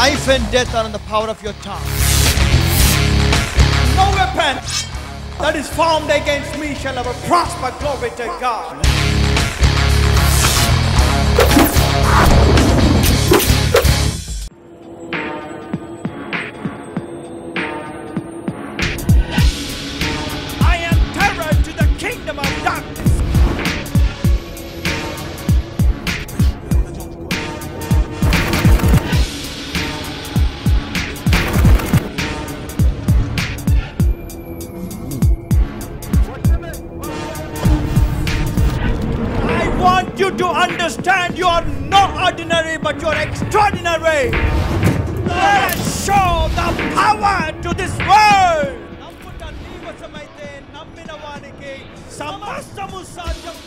Life and death are in the power of your tongue. No weapon that is formed against me shall ever prosper. Glory to God. I am terror to the kingdom of darkness. You to understand you are not ordinary but you are extraordinary. Let us show the power to this world. Nammuta nivasamaithe nammina vaniki samastamu sadyam.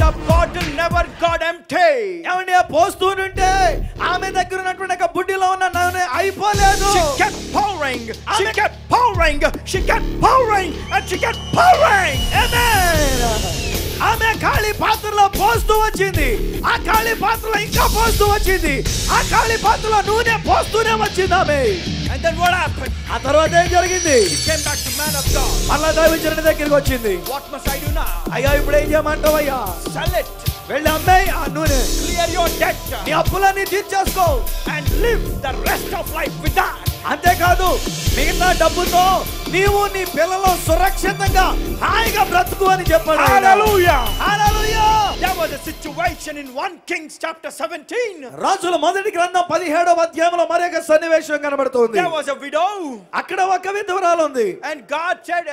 The bottle never got empty. ఏమండి ఆ పోస్తూనుంటే ఆమె దగ్గర ఉన్నటువంటి ఒక బుడ్డిలో ఉన్న నూనె అయిపోలేదు. She kept pouring. She kept pouring. She kept pouring and she kept pouring. Amen. ఆమె ఖాళీ పాత్రలో పోస్తూ వచ్చింది. ఆ ఖాళీ పాత్రలో ఇంకా పోస్తూ వచ్చింది. ఆ ఖాళీ పాత్రలో నూనె పోస్తూనే వచ్చింది ఆమె. And then what happened? ఆ తర్వాత ఏం జరిగింది? She came back to man of God. మళ్ళా దైవజనుడి దగ్గరికి వచ్చింది. What must I do now? అయ్యా ఇప్పుడు ఏం చేయమంటావు అయ్యా? Sell it. వెళ్ళి అమ్మేయ్ ఆ నూనె. Clear your debt. నీ అప్పులన్నీ తీర్చేసుకో. And live the rest of life with that. అంతేకాదు మిగతా డబ్బుతో నీవు నీ పిల్లలు సురక్షితంగా హాయిగా బ్రతుకు అని చెప్పాడు. హల్లెలూయా హల్లెలూయా. There was a situation in 1 Kings chapter 17. రాజుల మొదటి గ్రంథం 17వ అధ్యాయంలో మరొక సన్నివేశం కనబడుతుంది. There was a widow. అక్కడ ఒక విధవరాలు ఉంది. And God said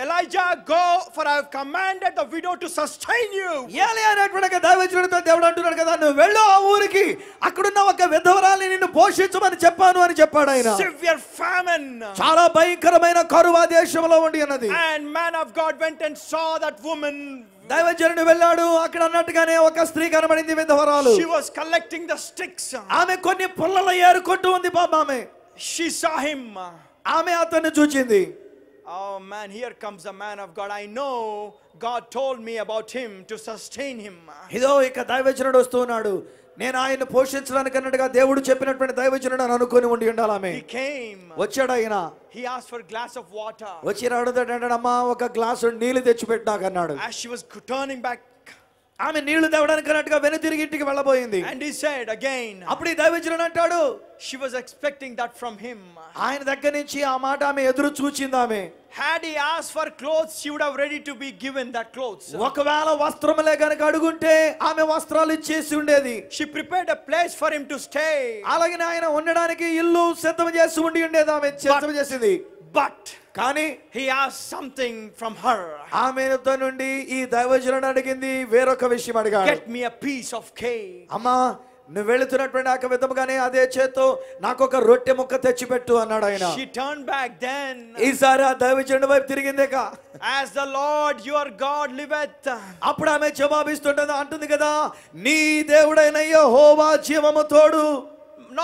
Elijah go for I have commanded the widow to sustain you. ఏలియా అనేటువంటి దైవజనుడితో దేవుడు అంటున్నాడు కదా నువ్వు వెళ్ళు ఆ ఊరికి అక్కడున్న ఒక విధవరాలిని నిన్ను పోషించమని చెప్పాను అని చెప్పాడు ఆయన. Severe famine. చాలా భయంకరమైన కరువు ఆ దేశంలో ఉండి ఉన్నది. And man of God went and saw that woman. దైవజనుడు వెళ్ళాడు అక్కడ అన్నట్టుగానే ఒక స్త్రీ కనబడింది విధవరాలు. She was collecting the sticks. ఆమె కొన్ని పుల్లలు ఏరుకుంటూ ఉంది పాపం ఆమె. She saw him. ఆమె అతన్ని చూచింది. Oh man, here comes a man of God. I know God told me about him to sustain him. ఇదో ఇక దైవజనుడు వస్తున్నాడు. నేను ఆయన పోషించడానికి అన్నట్టుగా దేవుడు చెప్పినటువంటి దైవజనుడు అని అనుకొని ఉండి ఉండాలి ఆమె. He came. వచ్చాడు ఆయన. He asked for a glass of water. వచ్చి అడుగుతాడు అమ్మా ఒక గ్లాసు నీళ్లు తెచ్చిపెట్టు నాకు అన్నాడు. As she was turning back ఆమె నీళ్లు తేవడానికి అన్నట్టుగా వెనుతిరిగి ఇంటికి వెళ్ళబోయింది. And he said again. అప్పుడు ఈ దైవజనుడు అంటాడు she was expecting that from him. ఆయన దగ్గర నుంచి ఆ మాట ఆమె ఎదురు చూచింది ఆమె. Had he asked for clothes she would have ready to be given that clothes. ఒకవేళ వస్త్రములే గనుక అడుగుంటే ఆమె వస్త్రాలు ఇచ్చేసి ఉండేది. She prepared a place for him to stay. అలాగే ఆయన ఉండడానికి ఇల్లు సిద్ధం చేసి ఉండి ఉండేది ఆమె సిద్ధం చేసింది. But కానీ he asked something from her. ఆమెతో నుండి ఈ దైవజనుడు అడిగింది వేరొక విషయం అడిగాడు. Get me a piece of cake. అమ్మా నువ్వు వెళుతున్నటువంటి ఆ విధముగానే అదే చేత్తో నాకు ఒక రొట్టె ముక్క తెచ్చిపెట్టు అన్నాడు ఆయన. She turned back then. ఈసారి ఆ దైవజనుడి వైపు తిరిగిందేక. As the Lord your God liveth. అప్పుడు ఆమె జవాబిస్తుంటది అంటుంది కదా నీ దేవుడైన యెహోవా జీవము తోడు.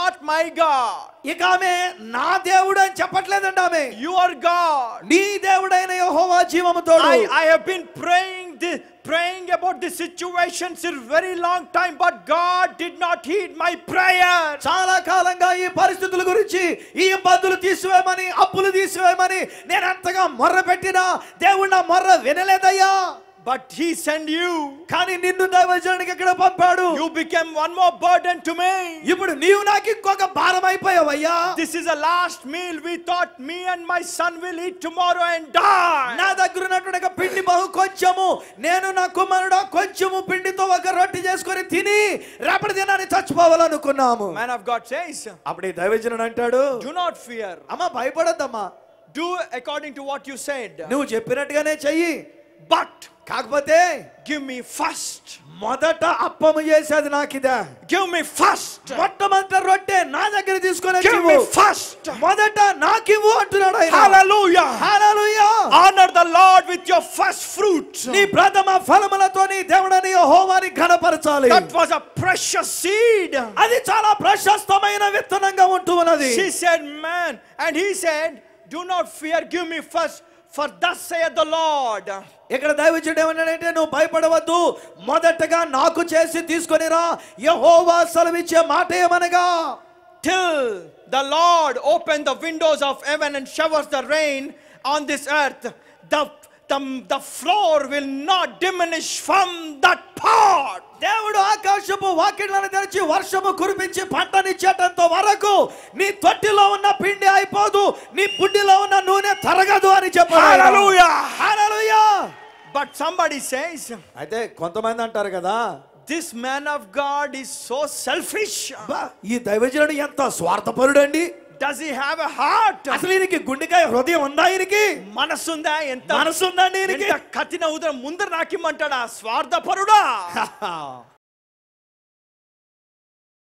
Not my God. ఇక ఆమె నా దేవుడు అని చెప్పట్లేదండి ఆమె. Your God. నీ దేవుడైన యెహోవా జీవము తోడు. I have been praying about this situation for a very long time but God did not heed my prayer. చాలా కాలంగా ఈ పరిస్థితుల గురించి ఈ ఇబ్బందులు తీసివేయమని అప్పులు తీసివేయమని నేను ఎంతగా మొర్రపెట్టినా దేవుడు నా మొర్ర వినలేదయ్యా. But he sent you. కానీ నిన్ను దైవజనుడికి ఇక్కడ పంపాడు. You became one more burden to me. ఇప్పుడు నీవు నాకు ఇంకొక భారం అయిపోయావయ్యా. This is a last meal we thought me and my son will eat tomorrow and die. నా దగ్గర ఉన్నటువంటి పిండి బహు కొంచెము నేను నా కుమారుడు కొంచెము పిండితో ఒక రొట్టె చేసుకొని తిని రేపటి దినాన్ని చచ్చిపోవాలనుకున్నాము. Man of God says. అప్పుడు దైవజనుడు అంటాడు do not fear. అమ్మా భయపడొద్దమ్మా. Do according to what you said. నువ్వు చెప్పినట్టుగానే చెయ్యి. But కాకపోతే give me first. మొదట అప్పము చేసేది నాకిదా. Give me first. మొట్టమొదట రొట్టె నా దగ్గర తీసుకొని వచ్చి give me first. మొదట నాకివ్వు అంటున్నాడు ఆయన. Hallelujah. Hallelujah. Honor the Lord with your first fruits. నీ ప్రథమ ఫలములతో నీ దేవుడైన యెహోవాని ఘనపరచాలి. That was a precious seed. అది చాలా ప్రశస్తమైన విత్తనంగా ఉంటున్నది. She said man and he said do not fear give me first for thus saith the Lord. ఇక్కడ దైవజనుడు ఏమన్నాడంటే నువ్వు భయపడవద్దు, మొదటగా నాకు చేసి తీసుకొనిరా. యెహోవా సెలవిచ్చే మాట ఏమనగా, till the Lord open the windows of heaven and showers the rain on this earth, the floor will not diminish from that part. దేవుడు ఆకాశపు వాకిళ్లను తెరిచి వర్షము కురిపించి పంటనిచ్చేటంత వరకు నీ తొట్టిలో ఉన్న పిండి అయిపోదు, నీ బుడ్డిలో ఉన్న నూనె తరగదు అని చెప్పాడు. హల్లెలూయా, హల్లెలూయా. but somebody says, అయితే కొంతమంది అంటారు కదా, this man of God is so selfish. ఈ దైవజనుడు ఎంత స్వార్థపరుడండి. does he have a heart? అసలు ఈయనకి గుండెకాయ హృదయం ఉందా? ఈయనకి మనసుందా? ఎంత మనసుందండి ఈయనకి? ఎంత కఠిన ఉదరం ముందర నాకిమ్మంటాడా స్వార్థపరుడా?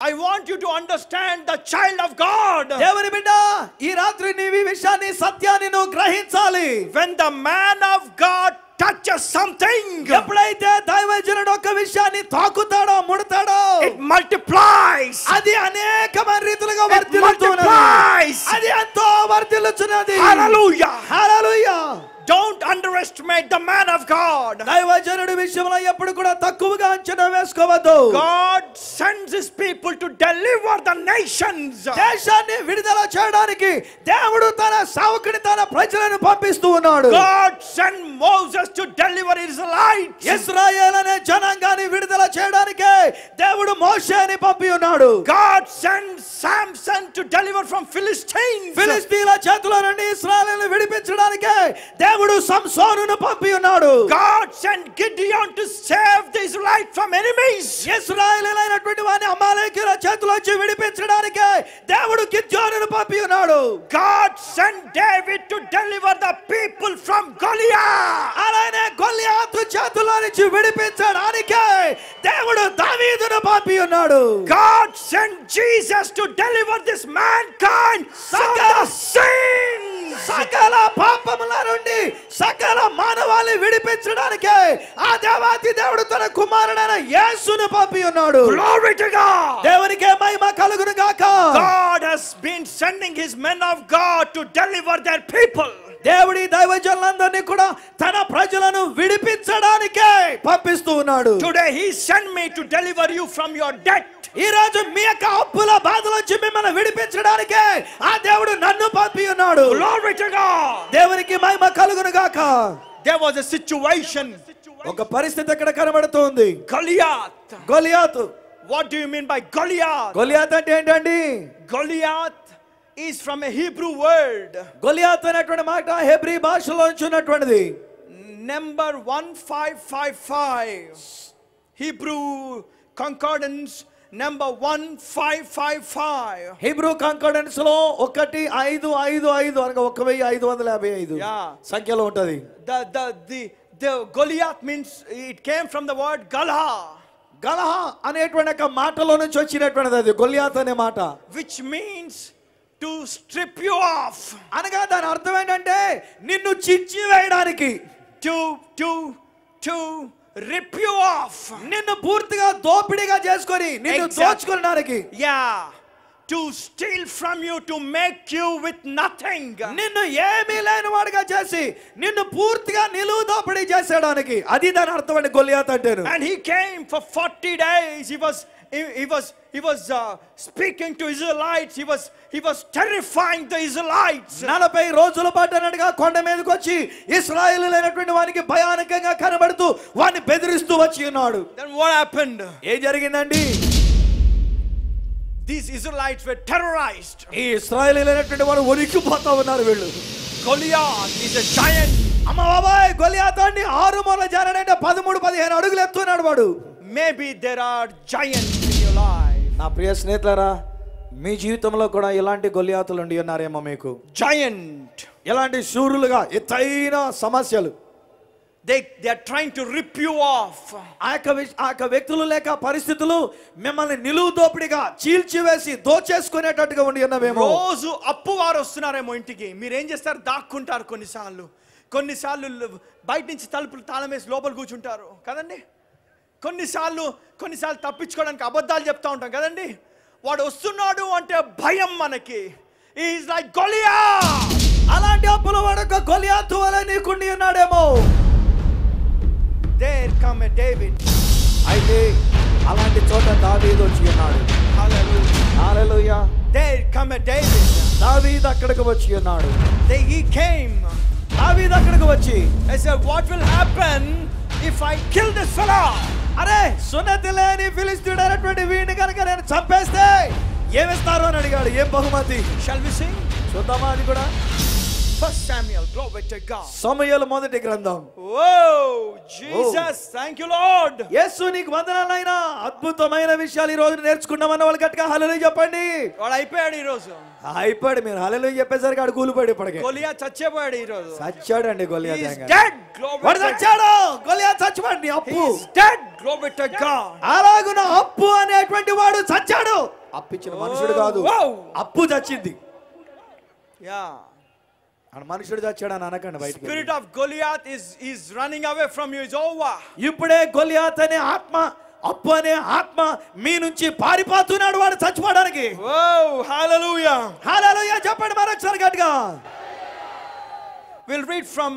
I want you to understand the child of God. దేవుని బిడ్డ, ఈ రాత్రి నీవు ఈ విషయాన్ని సత్యాన్ని నువ్వు గ్రహించాలి. when the man of God touches something, ఎప్పుడైతే దైవజనుడు ఒక విషయాన్ని తాకుతాడో ముడతాడో, it multiplies. అది అనేకమైన రీతిలుగా వర్ధిల్లుతున్నది. అది ఎంతో వర్ధిల్లుచున్నది. హల్లెలూయా, హల్లెలూయా. don't underestimate the man of God. దైవజనుడి విషయంలో ఎప్పుడు కూడా తక్కువగా అంచనా వేసుకోవద్దు. God sends his people to deliver the nations. దేశాన్ని విడుదల చేయడానికి దేవుడు తన సేవకుని తన ప్రజలను పంపిస్తూ ఉన్నాడు. God sent Moses to deliver Israelites. ఇశ్రాయేలు అనే జనాంగాన్ని విడుదల చేయడానికి దేవుడు మోషేని పంపి ఉన్నాడు. God sent Samson to deliver from Philistines. ఫిలిష్తీయుల చేతుల నుండి ఇశ్రాయేలును విడిపించడానికి దేవుడు సంసోనును పంపి ఉన్నాడు. God sent Gideon to save the Israelites from enemies. ఇశ్రాయేలీయులైనటువంటి వారిని అమాలేకీయుల చేతుల్లోంచి విడిపించడానికి దేవుడు గిద్యోనును పంపి ఉన్నాడు. God sent David to deliver the people from Goliath. అలానే గొల్లియాతు చేతుల్లో నుంచి విడిపించడానికి దేవుడు దావీదును పంపి ఉన్నాడు. God sent Jesus to deliver this mankind from the sins. సకల పాపముల నుండి సకల మానవాళిని విడిపించడానికి ఆ దేవాతి దేవుడు తన కుమారుడైన యేసును పంపి ఉన్నాడు. Glory to God. దేవునికే మహిమ కలుగును గాక. God has been sending his men of God to deliver their people. దేవుడి దైవజనులందరినీ కూడా తన ప్రజలను విడిపించడానికే పంపిస్తూ ఉన్నాడు. Today he sent me to deliver you from your debt. ఈ రోజు మీ యొక్క అప్పుల బాధల నుంచి మిమ్మల్ని విడిపించడానికే ఆ దేవుడు నన్ను పంపి ఉన్నాడు. Glory to God. దేవునికి మహిమ కలుగును గాక. There was a situation. ఒక పరిస్థితి అక్కడ కనబడుతోంది. Goliath. గొలియాతు. What do you mean by Goliath? Goliath అంటే ఏంటండి? Goliath is from a Hebrew word. Goliath అనేటువంటి మాట హెబ్రీ భాషలో నుంచి ఉన్నటువంటిది. Number 1555. Hebrew concordance number 1555. Hebrew కాంకార్డెన్స్ లో 1555 అనగా 1555 సంఖ్యలో ఉంటది. The Goliath means it came from the word Gala. గలహ అనేటువంటి ఒక మాటలో నుంచి వచ్చినటువంటిది అది గొలియాత్ అనే మాట. which means to strip you off. అనగా దాని అర్థం ఏంటంటే నిన్ను చించి వేయడానికి, to rip you off. నిన్ను పూర్తిగా దోపిడిగా చేసుకొని నిన్ను దోచుకోవడానికి. Yeah, to steal from you, to make you with nothing. నిన్ను ఏమీ లేని వాడిగా చేసి నిన్ను పూర్తిగా నిలువు దోపిడీ చేసేయడానికి, అది దాని అర్థం అండి Goliath అంటేను. And he came for 40 days. He was speaking to Israelites. He was terrifying the Israelites. 40 రోజుల పాటు అన్నట్టుగా కొండ మీదకి వచ్చి ఇశ్రాయేలీయులైనటువంటి వారికి భయానకంగా కనబడుతూ వారిని బెదిరిస్తూ వచ్చి ఉన్నాడు. Then what happened? ఏం జరిగిందండి? These Israelites were terrorized. ఈ ఇశ్రాయేలీయులైనటువంటి వారు వణికిపోతా ఉన్నారు. వీళ్ళు Goliath is a giant. అమ్మ బాబాయ్, గొలియాత్ అండి 6 మూరల జానడంటే 13-15 అడుగులు ఎత్తున్నాడు వాడు. Maybe there are giants in your life. నా ప్రియ స్నేహితులారా, మీ జీవితంలో కూడా ఇలాంటి గొలియాతులు ఉండి ఉన్నారేమో మీకు. Giant. ఇలాంటి శూరులుగా ఎత్తైన సమస్యలు. They are trying to rip you off. ఆ యొక్క వ్యక్తులు లేక పరిస్థితులు మిమ్మల్ని నిలువు దోపిడిగా చీల్చివేసి దోచేసుకునేటట్టుగా ఉండి ఉన్నవేమో. రోజు అప్పు వారు వస్తున్నారేమో ఇంటికి. మీరేం చేస్తారు? దాక్కుంటారు. కొన్నిసార్లు బయట నుంచి తలుపులు తాళం వేసి లోపల కూర్చుంటారు కదండి. కొన్నిసార్లు తప్పించుకోవడానికి అబద్ధాలు చెప్తా ఉంటాం కదండి. వాడు వస్తున్నాడు అంటే భయం మనకి. He is like Goliath. అలాంటి అప్పుల వాడు ఒక గొలియాతు వలె నీకుండి ఉన్నాడేమో. There come a David. అయితే అలాంటి చోట దావీదు వచ్చి ఉన్నాడు. Hallelujah. Hallelujah. There come a David. దావీదు అక్కడికి వచ్చి ఉన్నాడు. He came. దావీదు అక్కడికి వచ్చి I said, what will happen if I kill this fellow? అరే సున్నతి లేని ఫిలిష్తీయుడైనటువంటి వీడిని కనుక నేను చంపేస్తే ఏమిస్తారు అని అడిగాడు. ఏం బహుమతి? Shall we sing? చూద్దామా అది కూడా? 1 Samuel, glory to God. సమూయేలు మొదటి గ్రంథం. Whoa, Jesus, thank you Lord. యేసు నీకు వందనాలైనా అద్భుతమైన విషయాలు ఈ రోజు నేర్చుకున్నామన్న వాళ్ళు గట్టిగా హల్లెలూయా చెప్పండి. వాడు అయిపోయాడు ఈ రోజు. అయిపోయాడు. మీరు హల్లెలూయా చెప్పేసరికి ఆడు కూలిపోయాడు. ఇప్పటికే గొలియాత్ చచ్చిపోయాడు ఈ రోజు. చచ్చాడండి He Goliath. is dead, glory వాడు to God. చచ్చాడు. గొలియాత్ చచ్చిపోయాడు. నీ He అప్పు is dead, glory to God. అలాగున అప్పు అనేటువంటి వాడు చచ్చాడు. అప్పిచ్చిన మనుషుడు కాదు, అప్పు చచ్చింది. Yeah. ఆ మనుషుడు చచ్చాడు అని అనకండి బయటికి. Spirit of Goliath is running away from you. It's over. ఇప్పుడే గొలియాత్ అనే ఆత్మ, అప్పు అనే ఆత్మ మీ నుంచి పారిపోతున్నాడు. వాడు చచ్చిపోవడానికి. Whoa, hallelujah. హల్లెలూయా చెప్పండి మరొకసారి గట్టిగా. We'll read from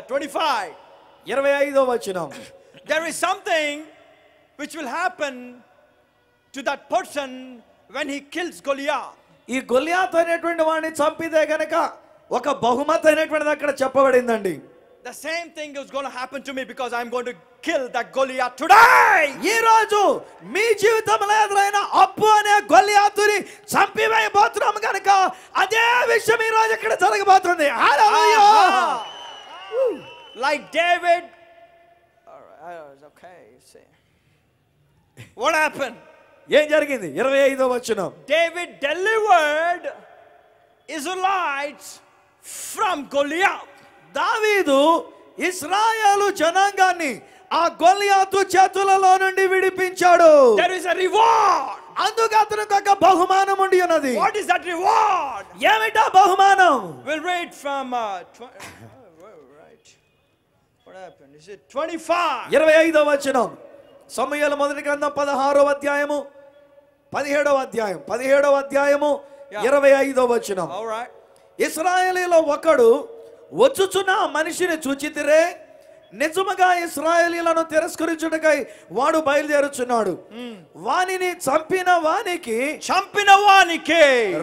25. 25వ వచనం. There is something which will happen to that person when he kills Goliath. ఈ గొలియాత్ అనేటువంటి వాడిని చంపితే గనక ఒక బహుమతి అనేటువంటిది అక్కడ చెప్పబడిందండి. The same thing is going to happen to me because I'm going to kill that Goliath today. ఈ రోజు మీ జీవితంలో ఎదురైన అప్పు అనే గొలియాతుని చంపివేయబోతున్నాం కనుక అదే విషయం ఈ రోజు ఇక్కడ జరగబోతుంది. హల్లెలూయా. Like David. All right, okay, see. What happened? ఏం జరిగింది? 25వ వచనం. David delivered Israelites from Goliath. దావీదు ఇశ్రాయేలు జనాంగాన్ని ఆ గొలియాతు చేతులలో నుండి విడిపించాడు. There is a reward. అందుకు అతనికి ఒక బహుమానం ఉండి ఉన్నది. What is that reward? ఏమిటా బహుమానం? We'll read from right. What happened? Is it 25? 25వ వచనం. సమూయేలు మొదటి గ్రంథం 16వ అధ్యాయము 17వ అధ్యాయం 25వ వచనం. All right. ఇశ్రాయేలీలో ఒకడు వచ్చుచున్న మనిషిని చూచితిరే, నిజముగా ఇశ్రాయేలీలను తిరస్కరించుటకై వాడు బయలుదేరుచున్నాడు. వానిని చంపిన వానికి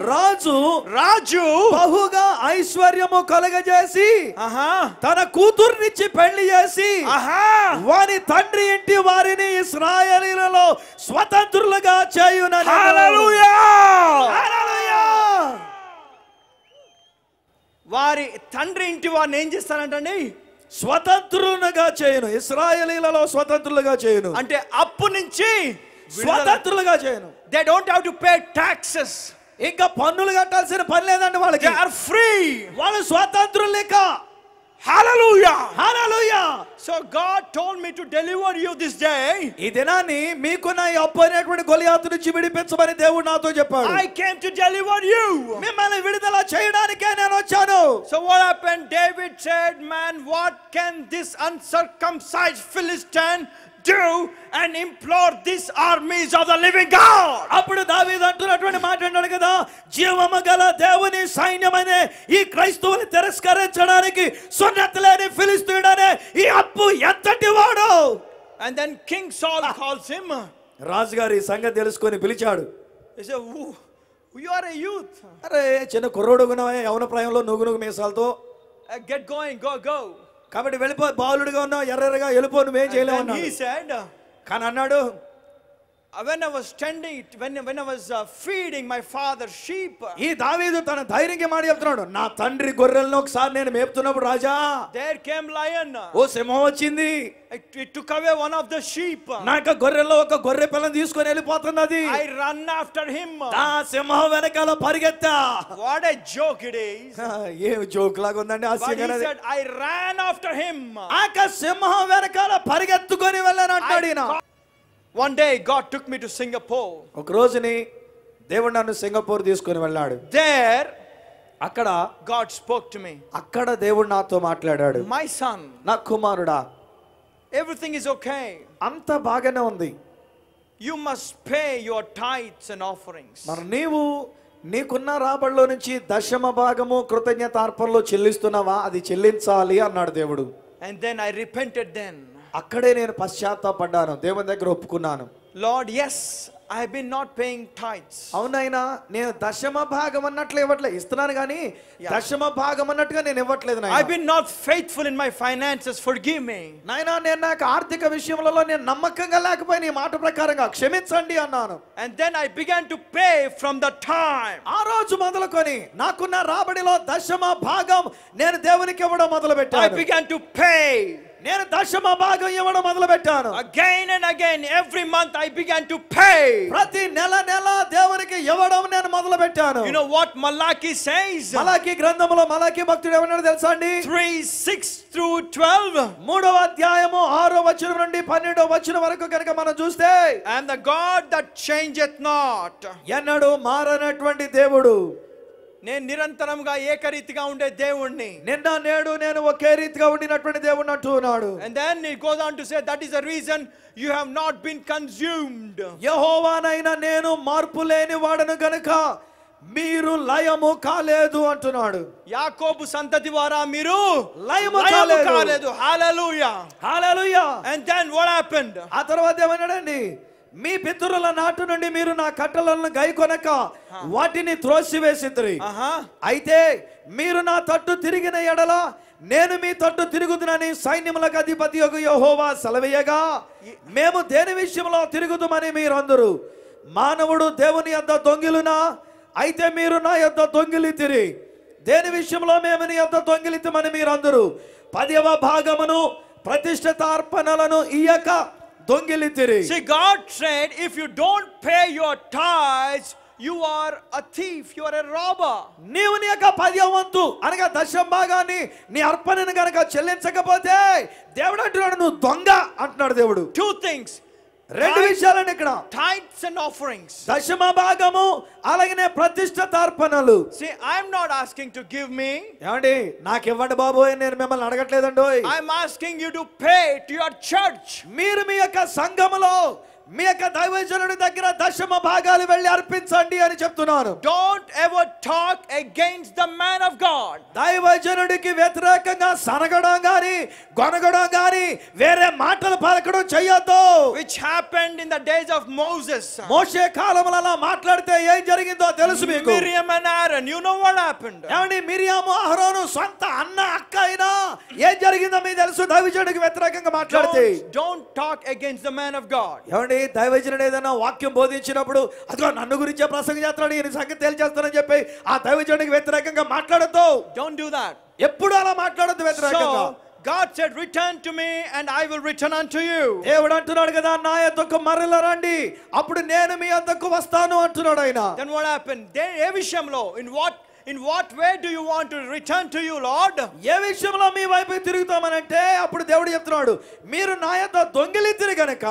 రాజు బహుగా ఐశ్వర్యము కలగజేసి తన కూతుర్నిచ్చి పెళ్లి చేసి వాని తండ్రి ఇంటి వారిని ఇశ్రాయేలీలలో స్వతంత్రులుగా చేయునని. హల్లెలూయా. హల్లెలూయా. వారి తండ్రి ఇంటి వారిని ఏం చేస్తారంటండి? స్వతంత్రులుగా చేయను. ఇశ్రాయేలీలలో స్వతంత్రులుగా చేయను అంటే అప్పు నుంచి స్వతంత్రులుగా చేయను. They don't have to pay taxes. ఇంకా పన్నులు కట్టాల్సిన పని లేదండి వాళ్ళకి. They are free. వాళ్ళు స్వతంత్రులు లేక. Hallelujah. Hallelujah. So God told me to deliver you this day. ఈ దినాన్ని మీకున్న ఈ అప్పు అనేటువంటి గొలియాతు నుంచి విడిపించమని దేవుడు నాతో చెప్పాడు. I came to deliver you. మిమ్మల్ని విడుదల చేయడానికే నేను వచ్చాను. So what happened? David said, man, what can this uncircumcised Philistine do and implore these armies of the living God? అప్పుడు దావీదు అంటున్నటువంటి మాట అన్నాడు కదా, జీవము గల దేవుని సైన్యమనే ఈ క్రైస్తవుని తిరస్కరించడానికి సున్నతి లేని ఫిలిష్తీయుడనే ఈ అప్పు ఎంతటి వాడు. And then King Saul calls him. రాజుగారి సంగతి తెలుసుకొని పిలిచాడు. He said, you are a youth. అరే చిన్న కుర్రోడుగున్నావే, యవన ప్రాయంలో నువ్వు మీసాలతో. Get going, go. కాబట్టి వెళ్ళిపో, బాలుడిగా ఉన్నావు, ఎర్రగా వెళ్ళిపో, నువ్వేం చేయలేవు. And he said, కానీ అన్నాడు, when I was feeding my father's sheep, ఈ దావీదు తన ధైర్యంగా మాట చెప్తున్నాడు, నా తండ్రి గొర్రెలను ఒకసారి నేను మేపుతున్నప్పుడు రాజా, there came lion. ఓ సింహం వచ్చింది. It took away one of the sheep. నాకు గొర్రెల్లో ఒక గొర్రె పిల్లని తీసుకొని వెళ్ళిపోతున్నది. I ran after him. ఆ సింహం వెనకాల పరిగెత్తా. What a joke it is. ఏం జోక్ లాగా ఉందండి. But he said, I ran after him. ఆ సింహం వెనకాల పరిగెత్తుకొని వెళ్ళాను అంటాడు ఈయన. One day God took me to Singapore. ఒక రోజుని దేవుడు నన్ను సింగపూర్ తీసుకొని వెళ్ళాడు. There అక్కడ God spoke to me. అక్కడ దేవుడు నాతో మాట్లాడాడు. My son, నా కుమారుడా, everything is okay. అంత బాగానే ఉంది. You must pay your tithes and offerings. మరి నీవు నీకున్న రాబడిలో నుంచి దశమ భాగము కృతజ్ఞతార్పణలో చెల్లిస్తున్నావా? అది చెల్లించాలి అన్నాడు దేవుడు. And then I repented then. అక్కడే నేను పశ్చాత్తాపడ్డాను, దేవుని దగ్గర ఒప్పుకున్నాను. Lord, yes, I have been not paying tithes. అవునైనా నేను దశమ భాగం అన్నట్లు ఇవ్వట్లేదు, ఇస్తున్నాను కానీ దశమ భాగం అన్నట్టుగా నేను ఇవ్వట్లేదు నాయనా. I've been not faithful in my finances, forgive me. నాయనా నేను నాకు ఆర్థిక విషయంలో నేను నమ్మకంగా లేకపోయినా ఈ మాట ప్రకారంగా క్షమించండి అన్నాను. And then I began to pay from the time. ఆ రోజు మొదలుకొని నాకున్న రాబడిలో దశమ భాగం నేను దేవునికి ఇవ్వడం మొదలు I పెట్టాను. began to pay. నేను దశమ భాగం ఇవ్వడం మొదలు పెట్టాను. Again and again, every month I began to pay. ప్రతి నెల దేవునికి ఇవ్వడం నేను మొదలు పెట్టాను. You know what Malachi says? మలాకి గ్రంథంలో మలాకి భక్తుడు ఏమన్నాడు తెలుసా అండి? 3:6-12. 3వ అధ్యాయము 6వ వచనం నుండి 12వ వచనం వరకు కనుక మనం చూస్తే, And the God that changeth not. ఎన్నడూ మారనటువంటి దేవుడు, నేను నిరంతరంగా ఏకరీతిగా ఉండే దేవుణ్ణి, నిన్న నేడు నేను ఒకే రీతిగా ఉండినటువంటి దేవుడు అంటున్నాడు. and then it goes on to say that is the reason you have not been consumed. యెహోవానైన నేను మార్పు లేని వాడను గనుక మీరు లయము కాలేదు అంటున్నాడు. యాకోబు సంతతి వారా మీరు లయము కాలేదు. హల్లెలూయా, హల్లెలూయా. and then what happened? ఆ తర్వాత ఏమన్నాడండి? మీ పితరుల నాటు నుండి మీరు నా కట్టలను గైకొనక వాటిని త్రోసివేసిద్రి. అయితే మీరు నా తట్టు తిరిగిన ఎడల నేను మీ తట్టు తిరుగుదునని సైన్యములకు అధిపతి యెహోవా సెలవీయగా, మేము దేని విషయంలో తిరుగుదుమని మీరందరూ, మానవుడు దేవుని యొద్ద దొంగిలునా? అయితే మీరు నా యొద్ద దొంగిలితిరి. దేని విషయంలో మేము నీ యొద్ద దొంగిలితమని మీరందరూ 10వ భాగమును ప్రతిష్ఠితార్పణలను ఇయ్యక దొంగిలితిరి. See, God said if you don't pay your tithes, you are a thief, you are a robber. నీవు నీ యొక్క 10వ వంతు అనగా దశమ భాగాన్ని నీ అర్పణను గనక చెల్లించకపోతే దేవుడు అంటున్నాడు నువ్వు దొంగ అంటున్నాడు దేవుడు. Two things. రెండు విషయాలండి ఇక్కడ. Tithes and offerings. దశమ భాగము అలాగనే ప్రతిష్ఠితార్పణలు. See, I am not asking to give me. ఏమండి నాకు ఇవ్వండి బాబు అని నేను మిమ్మల్ని అడగట్లేదండి. I am asking you to pay to your church. మీరు మీ యొక్క సంఘములో మీ యొక్క దైవజనుడి దగ్గర దశమ భాగాలు వెళ్ళి అర్పించండి అని చెప్తున్నాను. Don't ever talk against the man of God. దైవజనుడికి వ్యతిరేకంగా సనగడం గాని గొనగడం గాని వేరే మాటలు పలకడం చేయొద్దు. Which happened in the days of Moses. మోషే కాలంలో అలా మాట్లాడితే ఏం జరిగిందో తెలుసు మీకు. Miriam and Aaron, you know what happened? ఏమండి మిరియాము అహరోను సొంత అన్న అక్క అయినా ఏం జరిగిందో మీకు తెలుసు. దైవజనుడికి వ్యతిరేకంగా మాట్లాడితే don't talk against the man of God. ఏమండి దైవజనుడు ఏదైనా వాక్యం బోధించినప్పుడు అదిగో నన్ను గురించే ప్రసంగం చేస్తాడు ఈయన సంగతి తేల్చేస్తానని చెప్పి ఆ దైవజనుడికి వ్యతిరేకంగా మాట్లాడొద్దు. Don't do that. ఎప్పుడు అలా మాట్లాడొద్దు వ్యతిరేకంగా. So God said, return to me and I will return unto you. దేవుడు అంటున్నాడు కదా నా యొద్దకు మరల రండి అప్పుడు నేను మీ యొద్దకు వస్తాను అంటున్నాడు ఆయన. Then what happened? ఏ విషయంలో in what way do you want to return to you, Lord? ఏ విషయంలో మీ వైపు తిరుగుతామనంటే అప్పుడు దేవుడు చెప్తున్నాడు మీరు నా యొద్ద దొంగిలితిరి గనక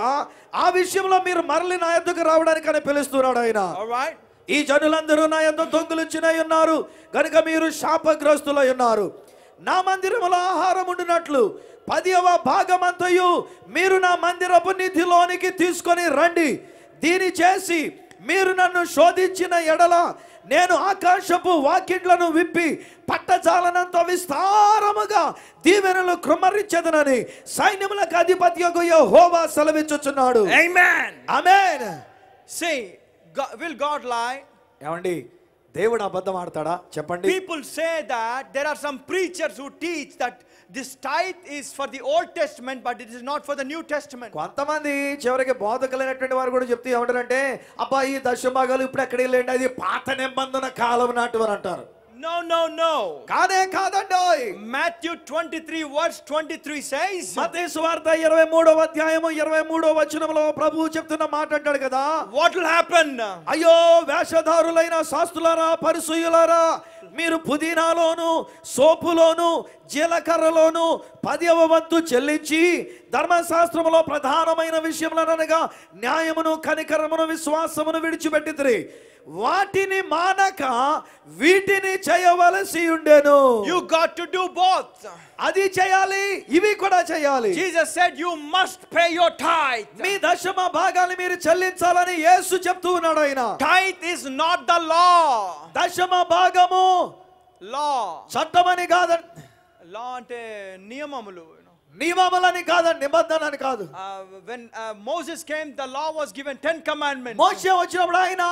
ఆ విషయంలో మీరు మరలి నా యొద్దకు రావడానికి అని పిలుస్తున్నాడు ఆయన. All right. ఈ జనులందరూ నా యొద్ద దొంగిలించినై ఉన్నారు గనుక మీరు శాపగ్రస్తులై ఉన్నారు. నా మందిరములో ఆహారం ఉండినట్లు 10వ భాగమంతయు మీరు నా మందిరపు నిధిలోనికి తీసుకొని రండి. దీని చేసి మీరు నన్ను శోధించిన ఎడల నేను ఆకాశపు వాకిట్లను విప్పి పట్టజాలనంత విస్తారముగా దీవెనలు కృమ్మరించెదనని సైన్యములకు అధిపతియగు యెహోవా సెలవిచ్చుచున్నాడు. Amen. Amen. See, will God lie? ఏమండి దేవుడు అబద్ధం ఆడతాడా చెప్పండి. People say that there are some preachers who teach that this tithe is for the Old Testament but it is not for the New Testament. కొంతమంది చివరికి బోధకులైనటువంటి వారు కూడా చెప్తూ ఏమంటారంటే అబ్బా ఈ దశభాగాలు ఇప్పుడు ఎక్కడికి లేండి అది పాత నిబంధన కాలం నాటివని అంటారు. No. కాదే కాదండి. Matthew 23 verse 23 says, మత్తయి సువార్త 23వ అధ్యాయము 23వ వచనంలో ప్రభువు చెప్తున్న మాట అంటాడు కదా. what will happen? అయ్యో వేషధారులైన శాస్త్రులారా పరిసయ్యులారా మీరు పుదీనాలోను సోపులోను జీలకర్రలోను 10వ వంతు చెల్లించి ధర్మశాస్త్రములో ప్రధానమైన విషయములనగా న్యాయమును కనికరమును విశ్వాసమును విడిచిపెట్టితిరి. వాటిని మానక వీటిని చేయవలసి ఉండెను. You got to do both. అది చేయాలి, ఇవి కూడా చేయాలి. Jesus said you must pay your tithe. మీ దశమ భాగాన్ని మీరు చెల్లించాలని యేసు చెప్తూ ఉన్నాడు. ఆయన Tithe is not the law. దశమ భాగము Law. చట్టమని కాదండి, Law అంటే నియమములు. నియమములని కాదండి, నిబంధనని కాదు. When Moses came, the law was given 10 commandments. మోషే వచ్చినప్పుడు ఆయన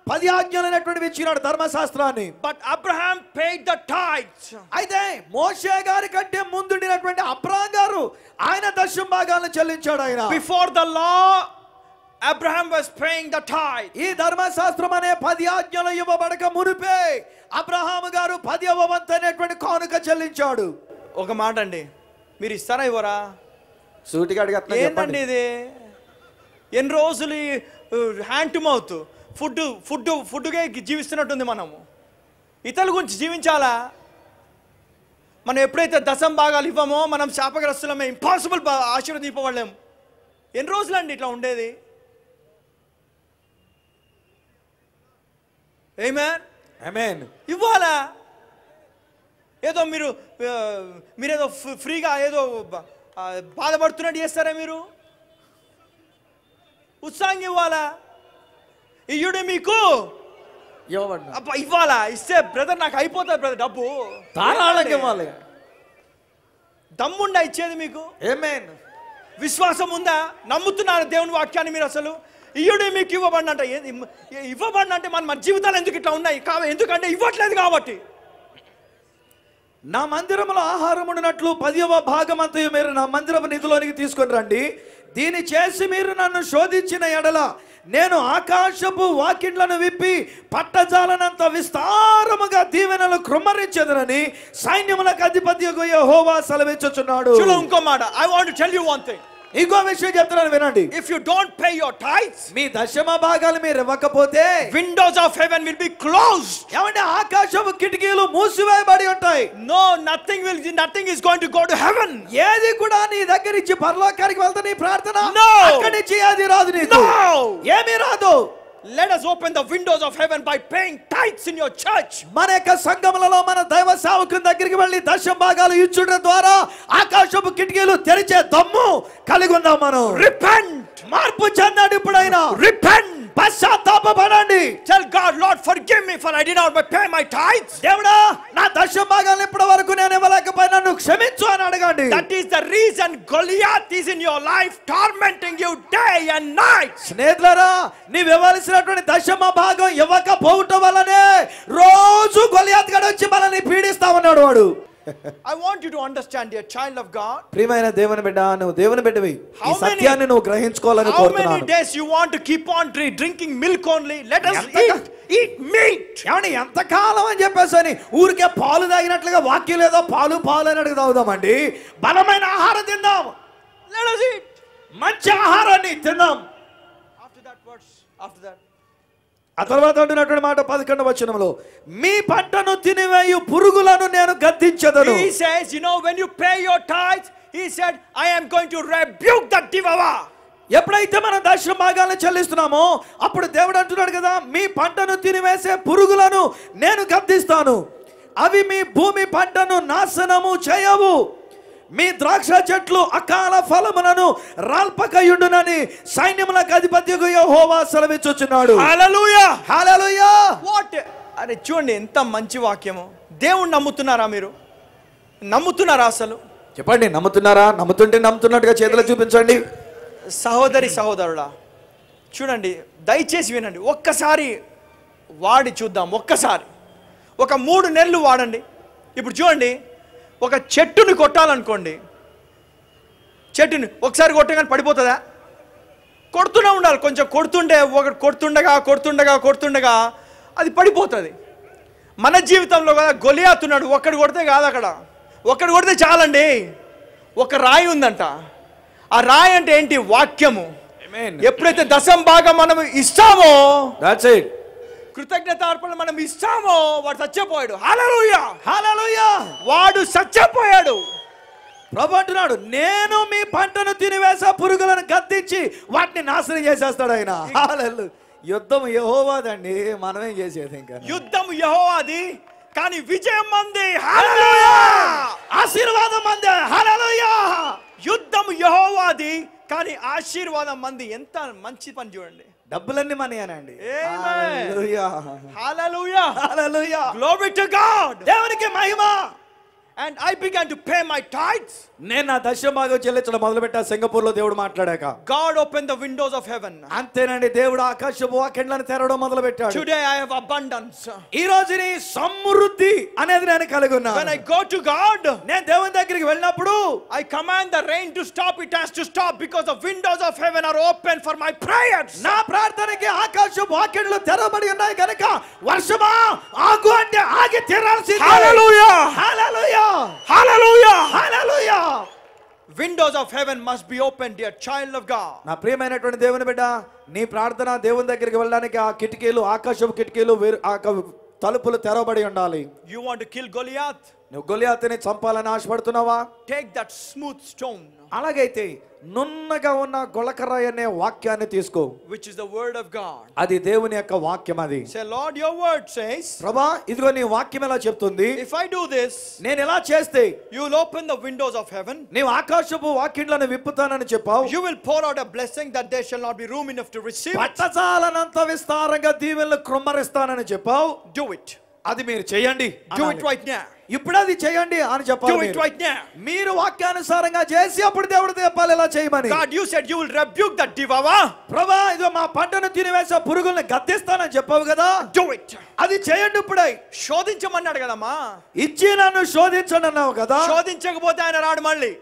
10 ఆజ్ఞలనేటువంటివి ఇచ్చినాడు ధర్మశాస్త్రాన్ని. But Abraham paid the tithes. అయితే మోషే గారి కంటే ముందుండినటువంటి అబ్రహాం గారు ఆయన దశమ భాగాలను చెల్లించాడు. ఆయన Before the law, Abraham was paying the tithe. ఈ ధర్మశాస్త్రం అనే 10 ఆజ్ఞలు ఇవ్వబడక మునిపే అబ్రహాం గారు 10వ వంతు అనేటువంటి కానుక చెల్లించాడు. ఒక మాట అండి, మీరు ఇస్తారా ఇవ్వరా? సూటిగా ఏంటండి ఇది? ఎన్ని రోజులు హ్యాండ్ టు మౌత్ ఫుడ్గా జీవిస్తున్నట్టుంది. మనము ఇతరుల గురించి జీవించాలా? మనం ఎప్పుడైతే దశమ భాగాలు ఇవ్వమో మనం శాపగ్రస్తులమే, ఇంపాసిబుల్ ఆశీర్వదింపబడలేము. ఎన్ని రోజులు అండి ఇట్లా ఉండేది? ఆమేన్. ఇవ్వాలా? ఏదో మీరేదో ఫ్రీగా ఏదో బాధపడుతున్నట్టు చేస్తారా? మీరు ఉత్సాహంగా ఇవ్వాలా? ఇయ్యుడే మీకు ఇవ్వాలా? ఇస్తే బ్రదర్ నాకు అయిపోతుంది బ్రదర్ డబ్బు ధారాళంగా ఇవ్వాలి. దమ్ముండా ఇచ్చేది మీకు? ఆమేన్. విశ్వాసం ఉందా? నమ్ముతున్నారు దేవుని వాక్యాన్ని మీరు? అసలు ఇయ్యుడే మీకు ఇవ్వబడినంట. ఇవ్వబడినంటే మన జీవితాలు ఎందుకు ఇట్లా ఉన్నాయి? ఎందుకంటే ఇవ్వట్లేదు కాబట్టి. నా మందిరములో ఆహారం ఉండినట్లు 10వ భాగమంతయు మీరు నా మందిరపు నిధిలోనికి తీసుకొని రండి. దీని చేసి మీరు నన్ను శోధించిన ఎడల నేను ఆకాశపు వాకిండ్లను విప్పి పట్టజాలనంత విస్తారముగా దీవెనలు కృమ్మరించెదనని సైన్యములకు అధిపతియగు యెహోవా సెలవిచ్చుచున్నాడు. ఇంకో మాట, I want to tell you one thing. ఇంకో విషయం చెప్తున్నాను వినండి. If you don't pay your tithes, మీ దశమ భాగాలు మీరు ఇవ్వకపోతే windows of heaven will be closed. ఏమంటే ఆకాశపు కిటికీలు మూసివేయబడి ఉంటాయి. No, nothing is going to go to heaven. ఏది కూడా నీ దగ్గర నుంచి పరలోకానికి వెళ్తా నీ ప్రార్థన అక్కడి నుంచి ఏది రాదు నీకు. ఏమీ రాదు. Let us open the windows of heaven by paying tithes in your church. మన యొక్క సంఘములలో మన దైవ సేవకుని దగ్గరికి వెళ్ళి దశమ భాగాలు ఇచ్చుట ద్వారా ఆకాశపు కిటికీలు తెరిచే దమ్ము కలిగి ఉన్నాం మనం. Repent. మార్పు చెందండి. ఇప్పుడైనా repent. పశ్చాత్తాపపడండి. Tell God, Lord, forgive me for I did not pay my tithes. దేవుడా నా దశమ భాగాలు ఇప్పటి వరకు నేను ఇవ్వలేకపోయినా నన్ను క్షమించు అని అడగండి. That is the reason Goliath is in your life tormenting you day and night. స్నేహితులారా, నీవు ఇవ్వాల్సినటువంటి దశమ భాగం ఇవ్వకపోవటం వల్లనే రోజు గొలియాత్ గాడు వచ్చి మనల్ని పీడిస్తా ఉన్నాడు. వాడు I want you to understand, dear child of God. ప్రియమైన దేవుని బిడ్డ, నువ్వు దేవుని బిడ్డవి. ఈ సత్యాన్ని నువ్వు గ్రహించుకోవాలని కోరుతున్నాను. How many days you want to keep on drinking milk only? Let us eat meat. ఏమండి ఎంత కాలం అని చెప్పేసి ఊరికే పాలు తాగినట్లుగా వాక్యం లేదో పాలు అని అడిగి తాగుదామండి. బలమైన ఆహారం తిందాం. Let us eat. మంచి ఆహారాన్ని తిందాం. After that ఆ తర్వాత అంటున్నటువంటి మాట 11వ వచనంలో మీ పంటను తినివేయు పురుగులను నేను గద్దించెదను. He says, you know, when you pay your tithes, he said, I am going to rebuke the devourer. ఎప్పుడైతే మనం దశమ భాగాలను చెల్లిస్తున్నామో అప్పుడు దేవుడు అంటున్నాడు కదా, మీ పంటను తినివేసే పురుగులను నేను గద్దిస్తాను. అవి మీ భూమి పంటను నాశనము చేయవు. మీ ద్రాక్ష చెట్లు అకాల ఫలములను రాల్పకయుండునని సైన్యములకు అధిపతియగు యెహోవా సెలవిచ్చుచున్నాడు. హల్లెలూయా, హల్లెలూయా. వాట్ అరే చూడండి ఎంత మంచి వాక్యము. దేవుణ్ణి నమ్ముతున్నారా? మీరు నమ్ముతున్నారా? అసలు చెప్పండి, నమ్ముతున్నారా? నమ్ముతుంటే నమ్ముతున్నట్టుగా చేతులు చూపించండి. సహోదరి సహోదరుడా, చూడండి, దయచేసి వినండి. ఒక్కసారి వాడి చూద్దాం. ఒక్కసారి ఒక 3 నెలలు వాడండి. ఇప్పుడు చూడండి, ఒక చెట్టుని కొట్టాలనుకోండి, చెట్టుని ఒకసారి కొట్టగానే పడిపోతుందా? కొడుతూనే ఉండాలి. కొంచెం ఒకటి కొడుతుండగా అది పడిపోతుంది. మన జీవితంలో కదా గొలియాత్ ఉన్నాడు. ఒక్కడు కొడితే కాదు, అక్కడ ఒక్కడు కొడితే చాలండి. ఒక రాయి ఉందంట. ఆ రాయి అంటే ఏంటి? వాక్యము. ఎప్పుడైతే దశమ భాగం మనం ఇస్తామో కృతజ్ఞత అర్పణ మనం ఇస్తామో వాడు చచ్చిపోయాడు. హల్లెలూయా, హల్లెలూయా. వాడు చచ్చిపోయాడు. ప్రభు అంటున్నాడు, నేను మీ పంటను తినివేసే పురుగులను గద్దించి వాటిని నాశనం చేసేస్తాడు ఆయన. హల్లెలూయా. యుద్ధం యెహోవాదండి, మనమేం చేసేది? ఇంకా యుద్ధం యెహోవాది, కానీ విజయం మంది. హల్లెలూయా. ఆశీర్వాదం మంది. హల్లెలూయా. యుద్ధం యెహోవాది, కానీ ఆశీర్వాదం మంది. ఎంత మంచి పని చూడండి. డబ్బులన్నీ మనయేనండి. Amen. Hallelujah, hallelujah, hallelujah. Glory to God. దేవునికి మహిమ. And I began to pay my tithes. నేను నా దశమభాగం చెల్లించడం మొదలుపెట్టా సింగపూర్ లో దేవుడు మాట్లాడాక. God opened the windows of heaven. అంతేనండి, దేవుడు ఆకాశపు వాకిళ్లను తెరవడం మొదలు పెట్టాడు. Today I have abundance. ఈ రోజుని సమృద్ధి అనేది నేను కలిగి ఉన్నాను. When I go to God, నేను దేవుని దగ్గరికి వెళ్ళినప్పుడు I command the rain to stop. It has to stop because the windows of heaven are open for my prayers. నా ప్రార్థనకి ఆకాశపు వాకిళ్లు తెరవబడి ఉన్నాయి కనుక వర్షమా ఆగు అంటే ఆగి తీరాల్సిందే. Hallelujah, hallelujah, hallelujah, hallelujah. windows of heaven must be open, dear child of God. నా ప్రియమైనటువంటి దేవుని బిడ్డ, నీ ప్రార్థన దేవుని దగ్గరికి వెళ్ళడానికి ఆ కిటికీలు, ఆకాశపు కిటికీలు, తలుపులు తెరవబడి ఉండాలి. You want to kill Goliath? నువ్వు గొలియాతుని చంపాలని ఆశపడుతున్నావా? Take that smooth stone, అలాగైతే నున్నగా ఉన్న గొలకరాయి అనే వాక్యాన్ని తీసుకో, which is the word of God. అది దేవుని యొక్క వాక్యం. అది Say, Lord, your word says, ప్రభా ఇదిగో నీ వాక్యం ఎలా చెప్తుంది, if I do this, నేను ఎలా చేస్తే you will open the windows of heaven. నీవు ఆకాశపు వాక్యాలను విప్పుతానని చెప్పావు. You will pour out a blessing that there shall not be room enough to receive it. పట్టజాలనంత విస్తారంగా దీవెనలు కృమ్మరిస్తానని చెప్పావు. Do it. అది మీరు చేయండి. Do it right now. ఇప్పుడు అది చేయండి అని Do చెప్పాలి. it right now. మీరు వాక్యానుసారంగా చేసి అప్పుడు దేవుడు చెప్పాలి ఎలా చేయమని. God, you said you will rebuke that devourer. ప్రభా ఇదిగో మా పంటను తినివేసే పురుగుల్ని గద్దిస్తానని చెప్పావు కదా. Do it. అది చేయండి ఇప్పుడే. శోధించమన్నాడు కదమ్మా. ఇచ్చి నన్ను శోధించండి అన్నావు కదా. శోధించకపోతే ఆయన రాడు మళ్ళీ.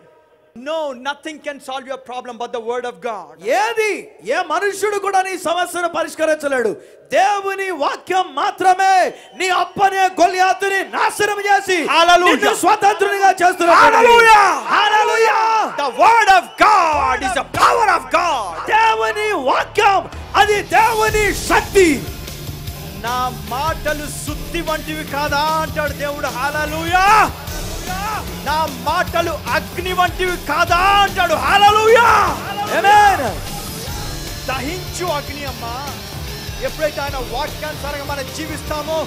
No, nothing can solve your problem but the word of God. ఏది ఏ మనుష్యుడు కూడా నీ సమస్యను పరిష్కరించలేడు. దేవుని వాక్యం మాత్రమే నీ అప్పనే గొలియాతుని నాశనం చేసి నిన్ను స్వతంత్రునిగా చేస్తున్నాడు. Hallelujah! Hallelujah! The word of God is the power of God. దేవుని వాక్యం అది దేవుని శక్తి. నా మాటలు సుత్తి వంటివి కాదా అంటాడు దేవుడు. హల్లెలూయా! నా మాటలు అగ్ని వంటివి కాదా అంటాడు. హల్లెలూయా! ఆమేన్. దహించు అగ్ని అమ్మా. ఎప్పుడైతే ఆయన వాక్యానుసారంగా మనం జీవిస్తామో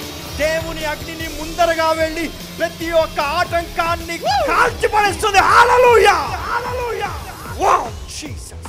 దేవుని అగ్నిని ముందరగా వెళ్ళి ప్రతి ఒక్క ఆటంకాన్ని కాల్చి పడేస్తుంది. హల్లెలూయా! హల్లెలూయా! Wow Jesus.